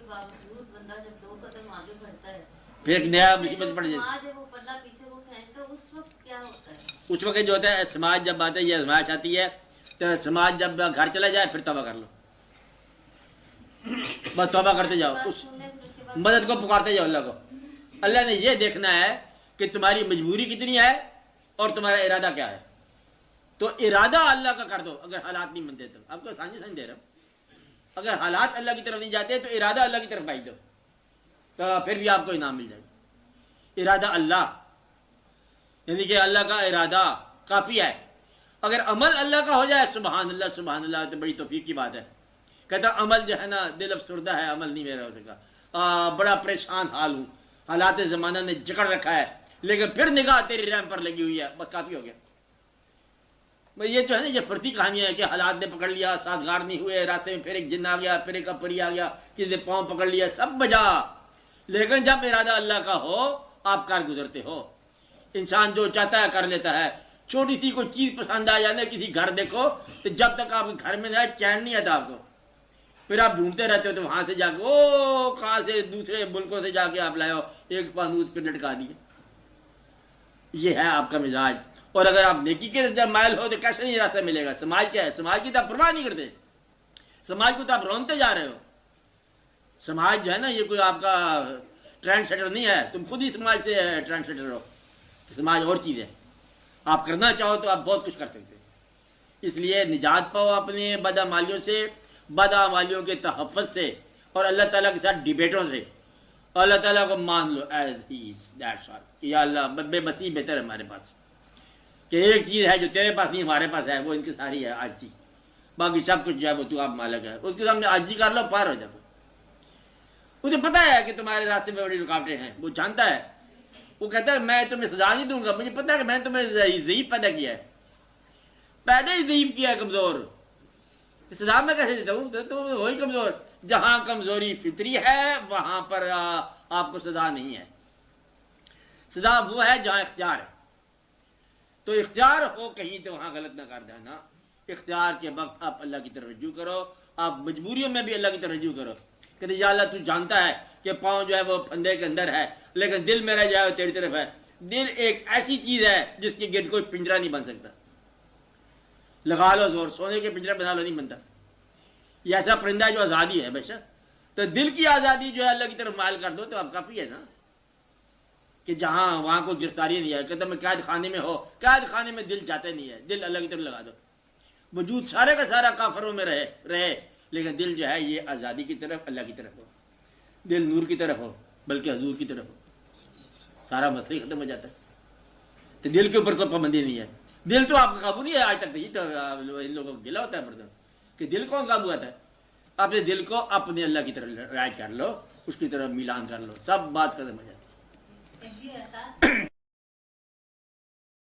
बावजूद बंदा जब 2 कदम आगे बढ़ता है, फिर एक नया मुसीबत पड़ जाती है। समाज है वो पल्ला पीछे को खींचता है, उस वक्त क्या होता है? उस वक्त जो होता है, समाज जब आते ये आजमाइश आती है, तो समाज जब घर चला जाए फिर तौबा कर लो, बस तौबा करते जाओ, उस मदद को पुकारते जाओ अल्लाह को। अल्लाह ने ये देखना है कि तुम्हारी मजबूरी कितनी है और तुम्हारा इरादा क्या है। तो इरादा अल्लाह का कर दो। अगर हालात नहीं बनते तो आपको समझ दे रहा हूं, अगर हालात अल्लाह की तरफ नहीं जाते तो इरादा अल्लाह की तरफ भाई दो, तो फिर भी आपको इनाम मिल जाएगा। इरादा अल्लाह, यानी कि अल्लाह का इरादा काफी है। अगर अमल अल्लाह का हो जाए, सुभान अल्लाह, तो बड़ी तौफीक की बात है। कहता अमल जो है ना, दिल अफसुर्दा है, अमल नहीं मेरा हो सका, बड़ा परेशान हाल हूं, हालात जमाना ने जकड़ रखा है, लेकिन फिर निगाह तेरी रहम पर लगी हुई है, बस काफी हो गया। भाई ये जो है ना, ये फर्ती कहानियां है कि हालात ने पकड़ लिया, साजगार नहीं हुए, रास्ते में फिर एक जिन्न आ गया, फिर एक अपरी आ गया, किसी ने पाँव पकड़ लिया, सब बजा। लेकिन जब इरादा अल्लाह का हो, आप कार गुजरते हो। इंसान जो चाहता है कर लेता है। छोटी सी कोई चीज पसंद आ जाए, किसी घर देखो, तो जब तक आपके घर में जाए चैन नहीं आता आपको, फिर आप ढूंढते रहते हो। तो वहां से जाके ओ कहां से दूसरे मुल्कों से जाके आप लाए हो, एक फानूस पे लटका दिए। ये है आपका मिजाज। और अगर आप नेकी के जब मायल हो तो कैसे नहीं रास्ता मिलेगा। समाज क्या है, समाज की तो आप परवाह नहीं करते, समाज को तो आप रोनते जा रहे हो। समाज जो है ना, ये कोई आपका ट्रेंड सेटर नहीं है, तुम खुद ही समाज से ट्रेंड सेटर हो। समाज और चीज है, आप करना चाहो तो आप बहुत कुछ कर सकते हो। इसलिए निजात पाओ अपने बदअमालियों से, बदअमालियों के तहफ़्फ़ुज़ से, और अल्लाह ताला के साथ डिबेटों से। अल्लाह ताला को मान लो as he is, that's all. या अल्लाह, बेबसी बेहतर है हमारे पास, कि एक चीज़ है जो तेरे पास नहीं हमारे पास है, वो इनकी सारी है आजी, बाकी सब कुछ जो है वो तू आप मालिक है। उसके सामने आजी कर लो, पार हो जाओ। मुझे पता है कि तुम्हारे रास्ते में बड़ी रुकावटें हैं, वो जानता है। वो कहता है मैं तुम्हें सजा नहीं दूंगा, मुझे पता है कि मैंने तुम्हें ज़ईफ़ पैदा किया है, पैदा ही ज़ईफ़ किया है, कमज़ोर। सजा मैं कैसे देता हूँ? तो वही कमज़ोर। जहां कमज़ोरी फितरी है वहां पर आपको सजा नहीं है। सजा वो है जहां इख्तियार है। तो इख्तियार हो कहीं तो वहां गलत ना कर देना। इख्तियार के वक्त आप अल्लाह की तरफ रजू करो, आप मजबूरियों में भी अल्लाह की तरफ रजू करो। कहते या अल्लाह तू जानता है कि पाँव जो है वो फंदे के अंदर है, लेकिन दिल मेरा जो है तेरी तरफ है। दिल एक ऐसी चीज है जिसके गिर्द कोई पिंजरा नहीं बन सकता। लगा लो जोर, सोने के पिंजरा बना लो, नहीं बनता। ये ऐसा परिंदा है जो आज़ादी है बेशक। तो दिल की आज़ादी जो है अल्लाह की तरफ मायल कर दो तो अब काफ़ी है ना, कि जहां वहां कोई गिरफ्तारी नहीं है। कहते मैं कैद खाने में हो, कैद खाने में दिल जाते नहीं है, दिल अल्लाह की तरफ लगा दो। वजूद सारे का सारा काफरों में रहे, लेकिन दिल जो है ये आज़ादी की तरफ, अल्लाह की तरफ हो, दिल नूर की तरफ हो, बल्कि हजूर की तरफ हो, सारा मसला ही खत्म हो जाता है। तो दिल के ऊपर कोई पाबंदी नहीं है। दिल तो आपका काबू नहीं है आज तक। नहीं तो इन लोगों को गिला होता है मर्दों कि दिल कौन काबू आता है। अपने दिल को अपने अल्लाह की तरफ राय कर लो, उसकी तरफ मिलान कर लो, सब बात खत्म हो जाती है।